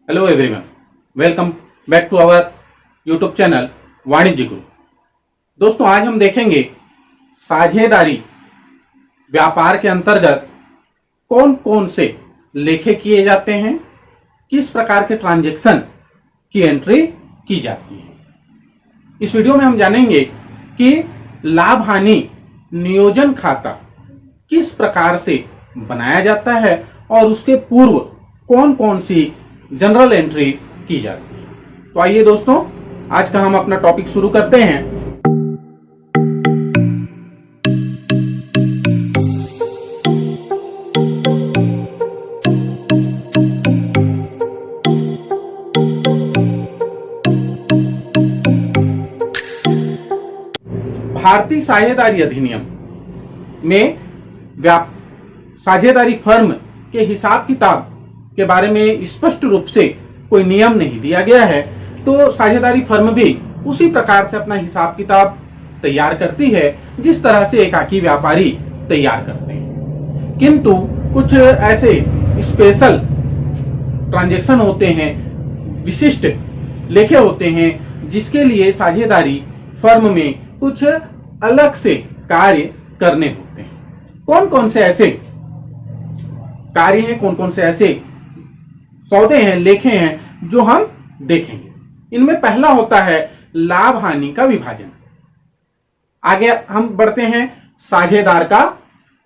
Hello everyone, welcome back to our YouTube channel Vanijya Guru. दोस्तों, आज हम देखेंगे साझेदारी व्यापार के अंतर्गत कौन कौन से लेखे किए जाते हैं, किस प्रकार के ट्रांजैक्शन की एंट्री की जाती है। इस वीडियो में हम जानेंगे कि लाभ हानि नियोजन खाता किस प्रकार से बनाया जाता है और उसके पूर्व कौन कौन सी जनरल एंट्री की जाती है। तो आइए दोस्तों, आज का हम अपना टॉपिक शुरू करते हैं। भारतीय साझेदारी अधिनियम में साझेदारी फर्म के हिसाब किताब के बारे में स्पष्ट रूप से कोई नियम नहीं दिया गया है, तो साझेदारी फर्म भी उसी प्रकार से अपना हिसाब किताब तैयार करती है जिस तरह से एकाकी व्यापारी तैयार करते हैं। किंतु कुछ ऐसे स्पेशल ट्रांजैक्शन होते हैं, विशिष्ट लेखे होते हैं, जिसके लिए साझेदारी फर्म में कुछ अलग से कार्य करने होते हैं। कौन कौन से ऐसे कार्य हैं, कौन कौन से ऐसे सौदे हैं, लेखे हैं जो हम देखेंगे। इनमें पहला होता है लाभ हानि का विभाजन। आगे हम बढ़ते हैं, साझेदार का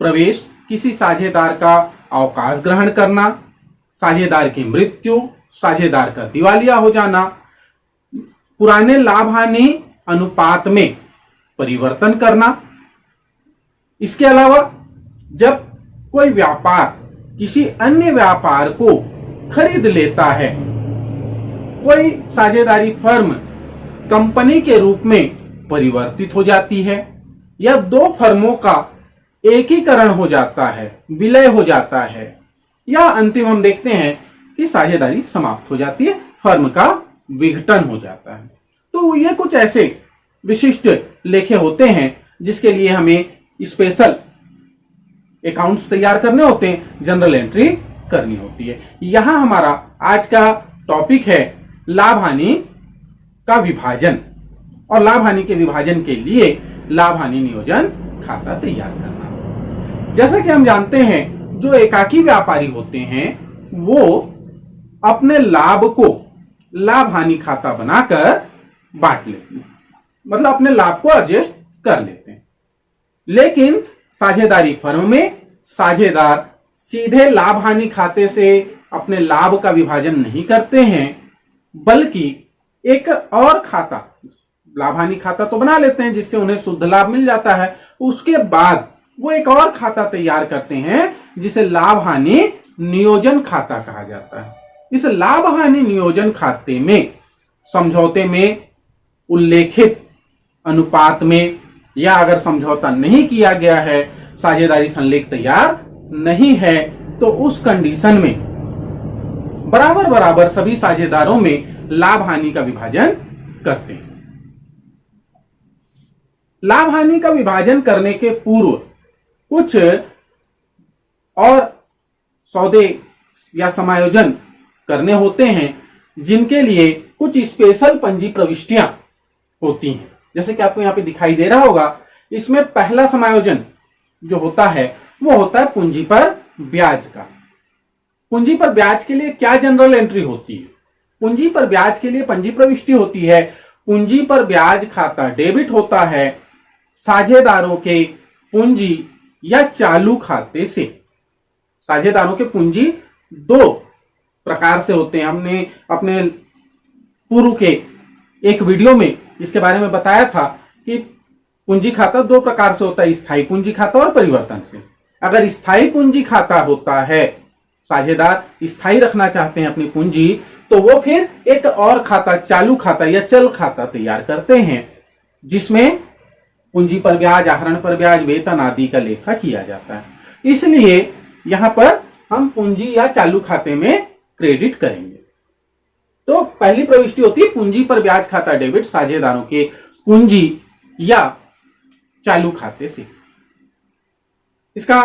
प्रवेश, किसी साझेदार का अवकाश ग्रहण करना, साझेदार की मृत्यु, साझेदार का दिवालिया हो जाना, पुराने लाभ हानि अनुपात में परिवर्तन करना। इसके अलावा जब कोई व्यापार किसी अन्य व्यापार को खरीद लेता है, कोई साझेदारी फर्म कंपनी के रूप में परिवर्तित हो जाती है, या दो फर्मों का एकीकरण हो जाता है, विलय हो जाता है, या अंतिम हम देखते हैं कि साझेदारी समाप्त हो जाती है, फर्म का विघटन हो जाता है। तो ये कुछ ऐसे विशिष्ट लेखे होते हैं जिसके लिए हमें स्पेशल अकाउंट्स तैयार करने होते हैं, जनरल एंट्री करनी होती है। यहां हमारा आज का टॉपिक है लाभ हानि का विभाजन, और लाभ हानि के विभाजन के लिए लाभ हानि नियोजन खाता तैयार करना। जैसा कि हम जानते हैं, जो एकाकी व्यापारी होते हैं वो अपने लाभ को लाभ हानि खाता बनाकर बांट लेते हैं, मतलब अपने लाभ को एडजस्ट कर लेते हैं। लेकिन साझेदारी फर्म में साझेदार सीधे लाभ हानि खाते से अपने लाभ का विभाजन नहीं करते हैं, बल्कि एक और खाता, लाभ हानि खाता तो बना लेते हैं जिससे उन्हें शुद्ध लाभ मिल जाता है। उसके बाद वो एक और खाता तैयार करते हैं जिसे लाभ हानि नियोजन खाता कहा जाता है। इस लाभ हानि नियोजन खाते में समझौते में उल्लेखित अनुपात में, या अगर समझौता नहीं किया गया है, साझेदारी संलेख तैयार नहीं है, तो उस कंडीशन में बराबर बराबर सभी साझेदारों में लाभ हानि का विभाजन करते हैं। लाभ हानि का विभाजन करने के पूर्व कुछ और सौदे या समायोजन करने होते हैं, जिनके लिए कुछ स्पेशल पंजी प्रविष्टियां होती हैं। जैसे कि आपको यहां पे दिखाई दे रहा होगा, इसमें पहला समायोजन जो होता है वो होता है पूंजी पर ब्याज का। पूंजी पर ब्याज के लिए क्या जनरल एंट्री होती है? पूंजी पर ब्याज के लिए पंजी प्रविष्टि होती है। पूंजी पर ब्याज खाता डेबिट होता है साझेदारों के पूंजी या चालू खाते से। साझेदारों के पूंजी दो प्रकार से होते हैं। हमने अपने पूर्व के एक वीडियो में इसके बारे में बताया था कि पूंजी खाता दो प्रकार से होता है, स्थायी पूंजी खाता और परिवर्तन से। अगर स्थायी पूंजी खाता होता है, साझेदार स्थायी रखना चाहते हैं अपनी पूंजी, तो वो फिर एक और खाता, चालू खाता या चल खाता तैयार करते हैं, जिसमें पूंजी पर ब्याज, आहरण पर ब्याज, वेतन आदि का लेखा किया जाता है। इसलिए यहां पर हम पूंजी या चालू खाते में क्रेडिट करेंगे। तो पहली प्रविष्टि होती है पूंजी पर ब्याज खाता डेबिट साझेदारों के पूंजी या चालू खाते से। इसका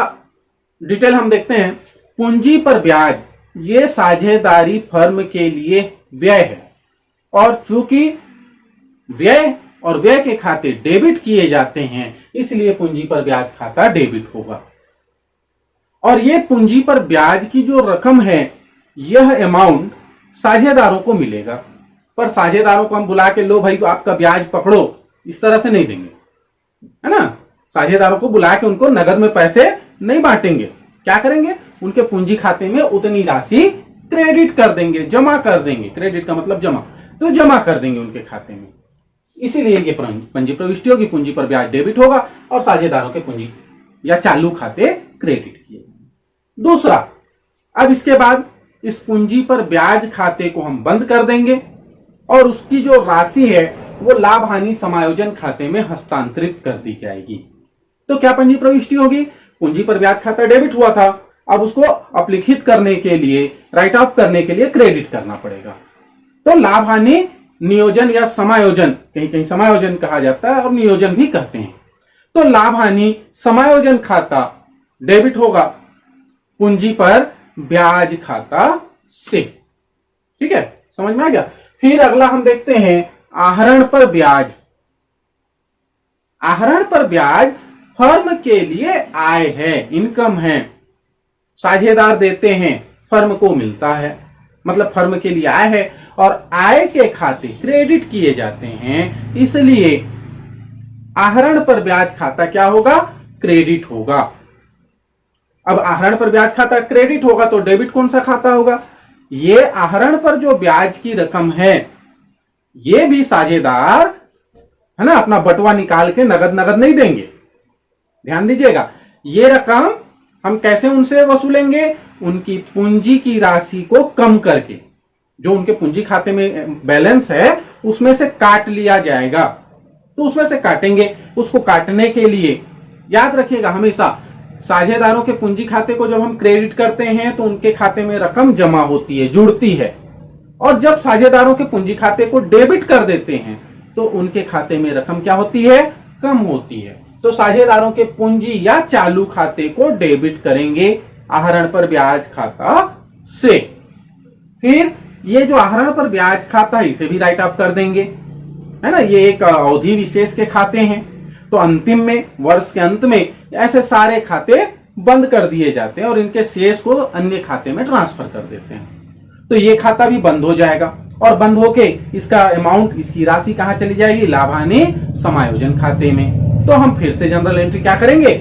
डिटेल हम देखते हैं। पूंजी पर ब्याज ये साझेदारी फर्म के लिए व्यय है, और चूंकि व्यय और व्यय के खाते डेबिट किए जाते हैं, इसलिए पूंजी पर ब्याज खाता डेबिट होगा। और ये पूंजी पर ब्याज की जो रकम है, यह अमाउंट साझेदारों को मिलेगा। पर साझेदारों को हम बुला के, लो भाई तो आपका ब्याज पकड़ो, इस तरह से नहीं देंगे, है ना। साझेदारों को बुला के उनको नगद में पैसे नहीं बांटेंगे। क्या करेंगे, उनके पूंजी खाते में उतनी राशि क्रेडिट कर देंगे, जमा कर देंगे। क्रेडिट का मतलब जमा, तो जमा कर देंगे उनके खाते में। इसीलिए ये पंजी प्रविष्टि होगी, पूंजी पर ब्याज डेबिट होगा और साझेदारों के पूंजी या चालू खाते क्रेडिट किए। दूसरा, अब इसके बाद इस पूंजी पर ब्याज खाते को हम बंद कर देंगे और उसकी जो राशि है वो लाभ हानि समायोजन खाते में हस्तांतरित कर दी जाएगी। तो क्या पंजी प्रविष्टि होगी, पूंजी पर ब्याज खाता डेबिट हुआ था, अब उसको अपलिखित करने के लिए, राइट ऑफ करने के लिए क्रेडिट करना पड़ेगा। तो लाभ हानि नियोजन या समायोजन, कहीं कहीं समायोजन कहा जाता है और नियोजन भी कहते हैं। तो लाभ हानि समायोजन खाता डेबिट होगा पूंजी पर ब्याज खाता से। ठीक है, समझ में आ गया। फिर अगला हम देखते हैं आहरण पर ब्याज। आहरण पर ब्याज फर्म के लिए आय है, इनकम है, साझेदार देते हैं, फर्म को मिलता है, मतलब फर्म के लिए आय है और आय के खाते क्रेडिट किए जाते हैं, इसलिए आहरण पर ब्याज खाता क्या होगा, क्रेडिट होगा। अब आहरण पर ब्याज खाता क्रेडिट होगा तो डेबिट कौन सा खाता होगा, ये आहरण पर जो ब्याज की रकम है, ये भी साझेदार, है ना, अपना बटुआ निकाल के नगद नगद नहीं देंगे। ध्यान दीजिएगा, ये रकम हम कैसे उनसे वसूलेंगे, उनकी पूंजी की राशि को कम करके, जो उनके पूंजी खाते में बैलेंस है उसमें से काट लिया जाएगा। तो उसमें से काटेंगे, उसको काटने के लिए याद रखिएगा हमेशा, साझेदारों के पूंजी खाते को जब हम क्रेडिट करते हैं तो उनके खाते में रकम जमा होती है, जुड़ती है, और जब साझेदारों के पूंजी खाते को डेबिट कर देते हैं तो उनके खाते में रकम क्या होती है, कम होती है। तो साझेदारों के पूंजी या चालू खाते को डेबिट करेंगे आहरण पर ब्याज खाता से। फिर ये जो आहरण पर ब्याज खाता है, इसे भी राइट ऑफ कर देंगे, है ना। ये एक अवधि विशेष के खाते हैं, तो अंतिम में, वर्ष के अंत में ऐसे सारे खाते बंद कर दिए जाते हैं और इनके शेष को अन्य खाते में ट्रांसफर कर देते हैं। तो ये खाता भी बंद हो जाएगा और बंद होके इसका अमाउंट, इसकी राशि कहां चली जाएगी, लाभ हानि समायोजन खाते में। तो हम फिर से जनरल एंट्री क्या करेंगे,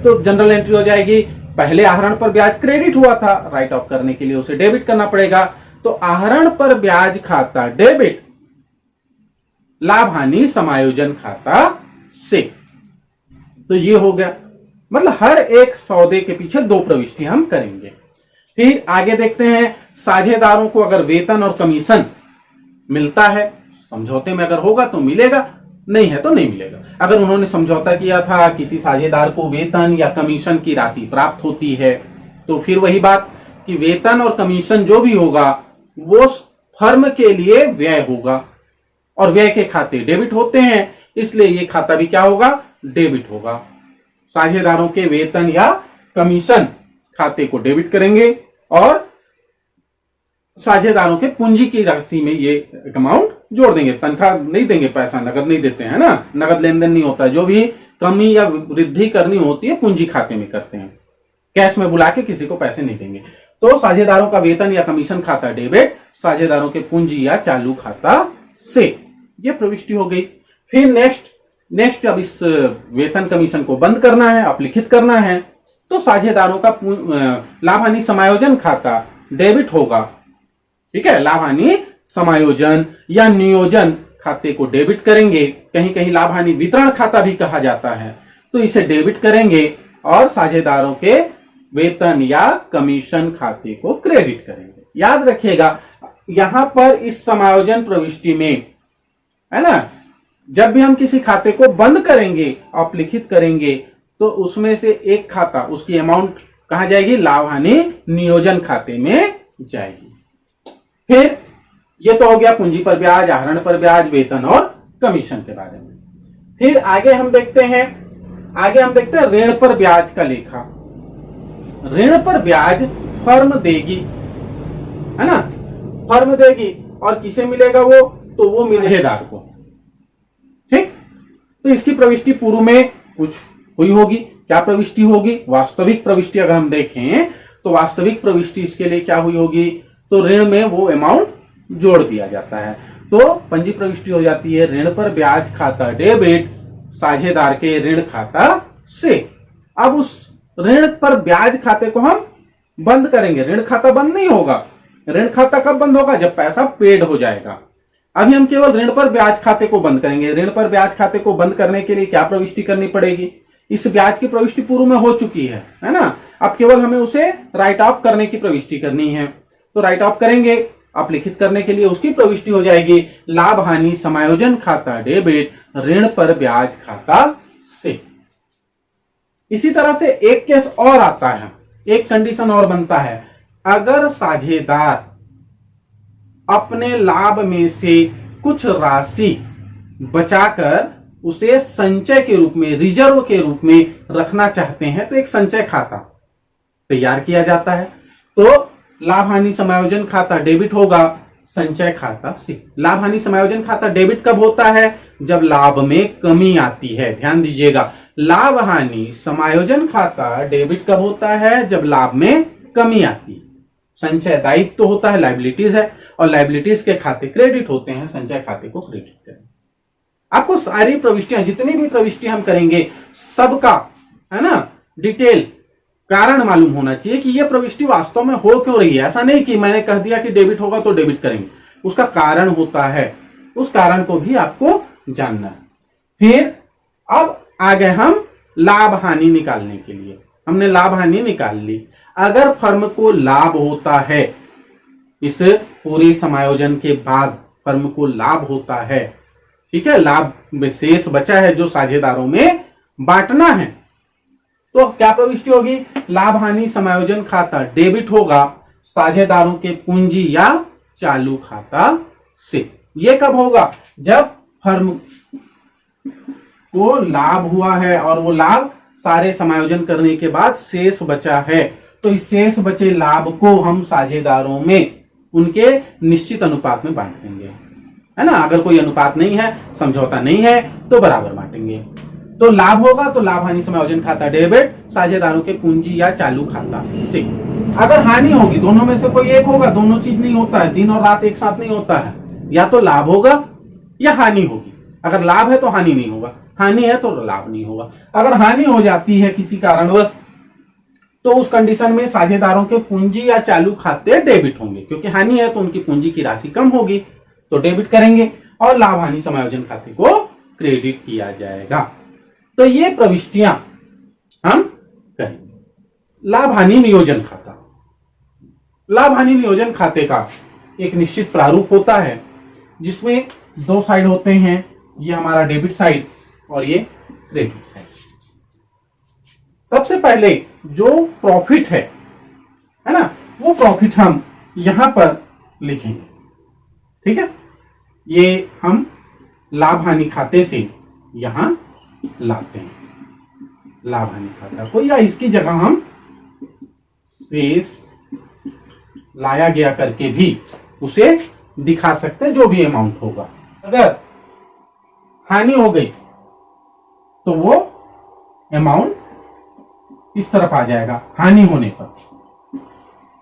तो जनरल एंट्री हो जाएगी, पहले आहरण पर ब्याज क्रेडिट हुआ था, राइट ऑफ करने के लिए उसे डेबिट करना पड़ेगा। तो आहरण पर ब्याज खाता डेबिट, लाभ हानि समायोजन खाता से। तो ये हो गया, मतलब हर एक सौदे के पीछे दो प्रविष्टि हम करेंगे। फिर आगे देखते हैं, साझेदारों को अगर वेतन और कमीशन मिलता है, समझौते में अगर होगा तो मिलेगा, नहीं है तो नहीं मिलेगा। अगर उन्होंने समझौता किया था, किसी साझेदार को वेतन या कमीशन की राशि प्राप्त होती है, तो फिर वही बात कि वेतन और कमीशन जो भी होगा वो फर्म के लिए व्यय होगा और व्यय के खाते डेबिट होते हैं, इसलिए ये खाता भी क्या होगा, डेबिट होगा। साझेदारों के वेतन या कमीशन खाते को डेबिट करेंगे और साझेदारों के पूंजी की राशि में ये अमाउंट जोड़ देंगे। तनख्वाह नहीं देंगे, पैसा नगद नहीं देते हैं ना, नगद लेन देन नहीं होता, जो भी कमी या वृद्धि करनी होती है पूंजी खाते में करते हैं, कैश में बुला के किसी को पैसे नहीं देंगे। तो साझेदारों का वेतन या कमीशन खाता डेबिट, साझेदारों के पूंजी या चालू खाता से। ये प्रविष्टि हो गई। फिर नेक्स्ट अब इस वेतन कमीशन को बंद करना है, अपलिखित करना है, तो साझेदारों का लाभ हानि समायोजन खाता डेबिट होगा। ठीक है, लाभ हानि समायोजन या नियोजन खाते को डेबिट करेंगे, कहीं कहीं लाभ हानि वितरण खाता भी कहा जाता है, तो इसे डेबिट करेंगे और साझेदारों के वेतन या कमीशन खाते को क्रेडिट करेंगे। याद रखिएगा, यहां पर इस समायोजन प्रविष्टि में, है ना, जब भी हम किसी खाते को बंद करेंगे, अपलिखित करेंगे, तो उसमें से एक खाता, उसकी अमाउंट कहां जाएगी, लाभ हानि नियोजन खाते में जाएगी। फिर ये तो हो गया पूंजी पर ब्याज, आहरण पर ब्याज, वेतन और कमीशन के बारे में। फिर आगे हम देखते हैं ऋण पर ब्याज का लेखा। ऋण पर ब्याज फर्म देगी, है ना, फर्म देगी और किसे मिलेगा वो, तो वो साझेदार को। ठीक, तो इसकी प्रविष्टि पूर्व में कुछ हुई होगी। क्या प्रविष्टि होगी, वास्तविक प्रविष्टि अगर हम देखें तो वास्तविक प्रविष्टि इसके लिए क्या हुई होगी, तो ऋण में वो अमाउंट जोड़ दिया जाता है। तो पंजी प्रविष्टि हो जाती है ऋण पर ब्याज खाता डेबिट साझेदार के ऋण खाता से। अब उस ऋण पर ब्याज खाते को हम बंद करेंगे। ऋण खाता बंद नहीं होगा। ऋण खाता कब बंद होगा, जब पैसा पेड हो जाएगा। अभी हम केवल ऋण पर ब्याज खाते को बंद करेंगे। ऋण पर ब्याज खाते को बंद करने के लिए क्या प्रविष्टि करनी पड़ेगी, इस ब्याज की प्रविष्टि पूर्व में हो चुकी है ना। अब केवल हमें उसे राइट ऑफ करने की प्रविष्टि करनी है। तो राइट ऑफ करेंगे, अपलिखित करने के लिए उसकी प्रविष्टि हो जाएगी लाभ हानि समायोजन खाता डेबिट ऋण पर ब्याज खाता से। इसी तरह से एक केस और आता है, एक कंडीशन और बनता है, अगर साझेदार अपने लाभ में से कुछ राशि बचाकर उसे संचय के रूप में, रिजर्व के रूप में रखना चाहते हैं, तो एक संचय खाता तैयार किया जाता है। तो लाभ हानि समायोजन खाता डेबिट होगा संचय खाता से। लाभ हानि समायोजन खाता डेबिट कब होता है, जब लाभ में कमी आती है। ध्यान दीजिएगा, लाभ हानि समायोजन खाता डेबिट कब होता है, जब लाभ में कमी आती है। संचय दायित्व तो होता है, लायबिलिटीज है, और लायबिलिटीज के खाते क्रेडिट होते हैं, संचय खाते को क्रेडिट करें। आपको सारी प्रविष्टियां, जितनी भी प्रविष्टि हम करेंगे, सबका है ना डिटेल कारण मालूम होना चाहिए कि यह प्रविष्टि वास्तव में हो क्यों रही है। ऐसा नहीं कि मैंने कह दिया कि डेबिट होगा तो डेबिट करेंगे, उसका कारण होता है, उस कारण को भी आपको जानना है। फिर अब आ गए हम लाभ हानि निकालने के लिए। हमने लाभ हानि निकाल ली। अगर फर्म को लाभ होता है, इस पूरे समायोजन के बाद फर्म को लाभ होता है, ठीक है, लाभ में शेष बचा है जो साझेदारों में बांटना है, तो क्या प्रविष्टि होगी, लाभ हानि समायोजन खाता डेबिट होगा साझेदारों के पूंजी या चालू खाता से। यह कब होगा, जब फर्म को लाभ हुआ है और वो लाभ सारे समायोजन करने के बाद शेष बचा है, तो इस शेष बचे लाभ को हम साझेदारों में उनके निश्चित अनुपात में बांट देंगे, है ना। अगर कोई अनुपात नहीं है, समझौता नहीं है, तो बराबर बांटेंगे। तो लाभ होगा तो लाभ हानि समायोजन खाता डेबिट साझेदारों के पूंजी या चालू खाता से। अगर हानि होगी, दोनों में से कोई एक होगा, दोनों चीज नहीं होता है, दिन और रात एक साथ नहीं होता है, या तो लाभ होगा या हानि होगी। अगर लाभ है तो हानि नहीं होगा, हानि है तो लाभ नहीं होगा। अगर हानि हो जाती है किसी कारणवश, तो उस कंडीशन में साझेदारों के पूंजी या चालू खाते डेबिट होंगे, क्योंकि हानि है तो उनकी पूंजी की राशि कम होगी, तो डेबिट करेंगे, और लाभ हानि समायोजन खाते को क्रेडिट किया जाएगा। तो ये प्रविष्टियां हम करेंगे। लाभ हानि नियोजन खाता, लाभ हानि नियोजन खाते का एक निश्चित प्रारूप होता है, जिसमें दो साइड होते हैं, ये हमारा डेबिट साइड और ये क्रेडिट साइड। सबसे पहले जो प्रॉफिट है ना, वो प्रॉफिट हम यहां पर लिखेंगे, ठीक है। ये हम लाभ हानि खाते से यहां लाते हैं, लाभ हानि खाता को, या इसकी जगह हम शेष लाया गया करके भी उसे दिखा सकते हैं, जो भी अमाउंट होगा। अगर हानि हो गई तो वो अमाउंट इस तरफ आ जाएगा हानि होने पर,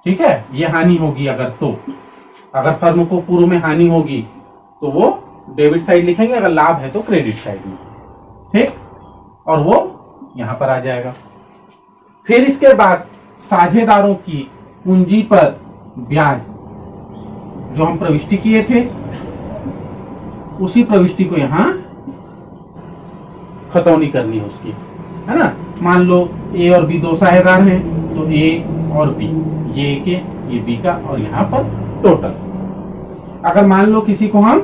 ठीक है। ये हानि होगी अगर फर्म को पूर्व में हानि होगी तो वो डेबिट साइड लिखेंगे, अगर लाभ है तो क्रेडिट साइड में, ठीक, और वो यहां पर आ जाएगा। फिर इसके बाद साझेदारों की पूंजी पर ब्याज जो हम प्रविष्टि किए थे, उसी प्रविष्टि को यहां खतौनी करनी है उसकी, है ना। मान लो ए और बी दो साझेदार हैं, तो ए और बी, ये ए के, ये बी का, और यहां पर टोटल। अगर मान लो किसी को हम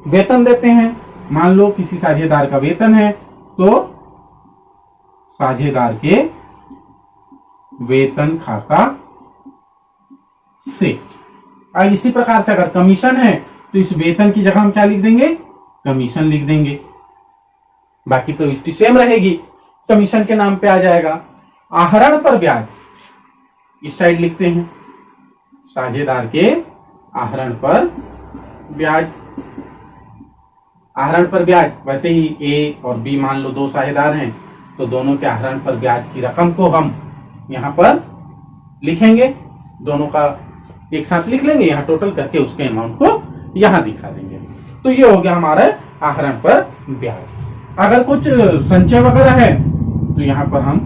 वेतन देते हैं, मान लो किसी साझेदार का वेतन है, तो साझेदार के वेतन खाता से। और इसी प्रकार से अगर कमीशन है, तो इस वेतन की जगह हम क्या लिख देंगे, कमीशन लिख देंगे। बाकी प्रविष्टि सेम रहेगी, कमीशन के नाम पे आ जाएगा। आहरण पर ब्याज इस साइड लिखते हैं, साझेदार के आहरण पर ब्याज। आहरण पर ब्याज, वैसे ही ए और बी मान लो दो साझेदार हैं, तो दोनों के आहरण पर ब्याज की रकम को हम यहाँ पर लिखेंगे, दोनों का एक साथ लिख लेंगे, यहाँ टोटल करके उसके अमाउंट को यहाँ दिखा देंगे। तो ये हो गया हमारा आहरण पर ब्याज। अगर कुछ संचय वगैरह है तो यहाँ पर हम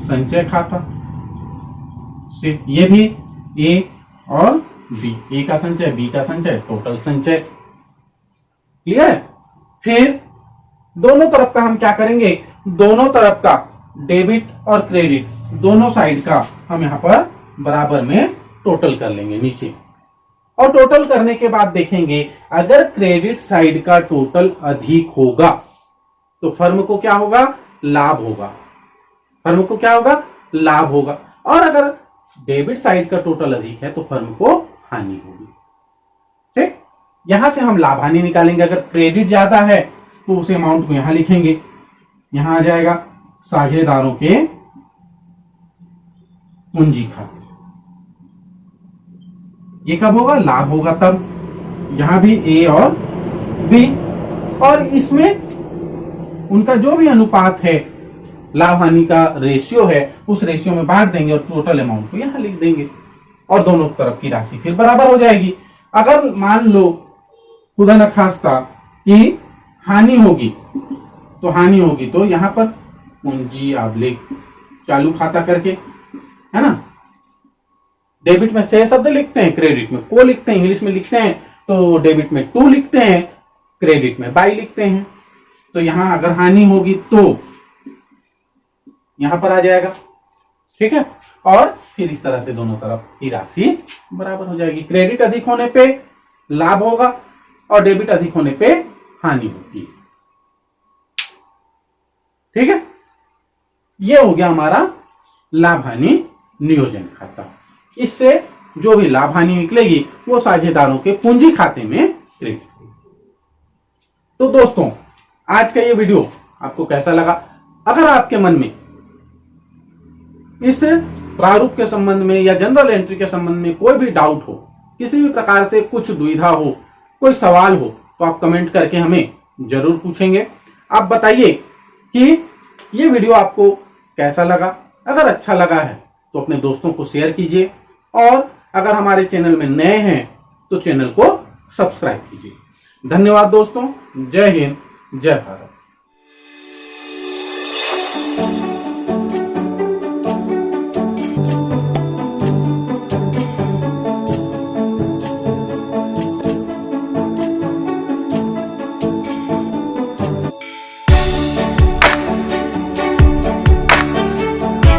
संचय खाता से, ये भी ए और बी, ए का संचय बी का संचय, टोटल संचय। क्लियर है? फिर दोनों तरफ का हम क्या करेंगे, दोनों तरफ का डेबिट और क्रेडिट दोनों साइड का हम यहाँ पर बराबर में टोटल कर लेंगे नीचे, और टोटल करने के बाद देखेंगे अगर क्रेडिट साइड का टोटल अधिक होगा तो फर्म को क्या होगा, लाभ होगा। फर्म को क्या होगा, लाभ होगा। और अगर डेबिट साइड का टोटल अधिक है तो फर्म को हानि होगी। ठीक, यहां से हम लाभ हानि निकालेंगे। अगर क्रेडिट ज्यादा है तो उस अमाउंट को यहां लिखेंगे, यहां आ जाएगा साझेदारों के पूंजी खाते। ये कब होगा, लाभ होगा तब। यहां भी ए और बी, और इसमें उनका जो भी अनुपात है, लाभ हानि का रेशियो है, उस रेशियो में बांट देंगे और टोटल अमाउंट को यहां लिख देंगे, और दोनों तरफ की राशि फिर बराबर हो जाएगी। अगर मान लो खुदा न खास्ता कि हानि होगी, तो यहां पर पूंजी आबलिक चालू खाता करके, है ना, डेबिट में से शब्द लिखते हैं, क्रेडिट में को लिखते हैं, इंग्लिश में लिखते हैं तो डेबिट में टू लिखते हैं, क्रेडिट में बाई लिखते हैं। तो यहां अगर हानि होगी तो यहां पर आ जाएगा। ठीक है, और फिर इस तरह से दोनों तरफ की राशि बराबर हो जाएगी। क्रेडिट अधिक होने पे लाभ होगा और डेबिट अधिक होने पे हानि होगी। ठीक है, ये हो गया हमारा लाभ हानि नियोजन खाता। इससे जो भी लाभ हानि निकलेगी वो साझेदारों के पूंजी खाते में क्रेडिट होगी। तो दोस्तों, आज का ये वीडियो आपको कैसा लगा? अगर आपके मन में इस प्रारूप के संबंध में या जनरल एंट्री के संबंध में कोई भी डाउट हो, किसी भी प्रकार से कुछ दुविधा हो, कोई सवाल हो, तो आप कमेंट करके हमें जरूर पूछेंगे। आप बताइए कि ये वीडियो आपको कैसा लगा। अगर अच्छा लगा है तो अपने दोस्तों को शेयर कीजिए, और अगर हमारे चैनल में नए हैं तो चैनल को सब्सक्राइब कीजिए। धन्यवाद दोस्तों। जय हिंद, जय भारत।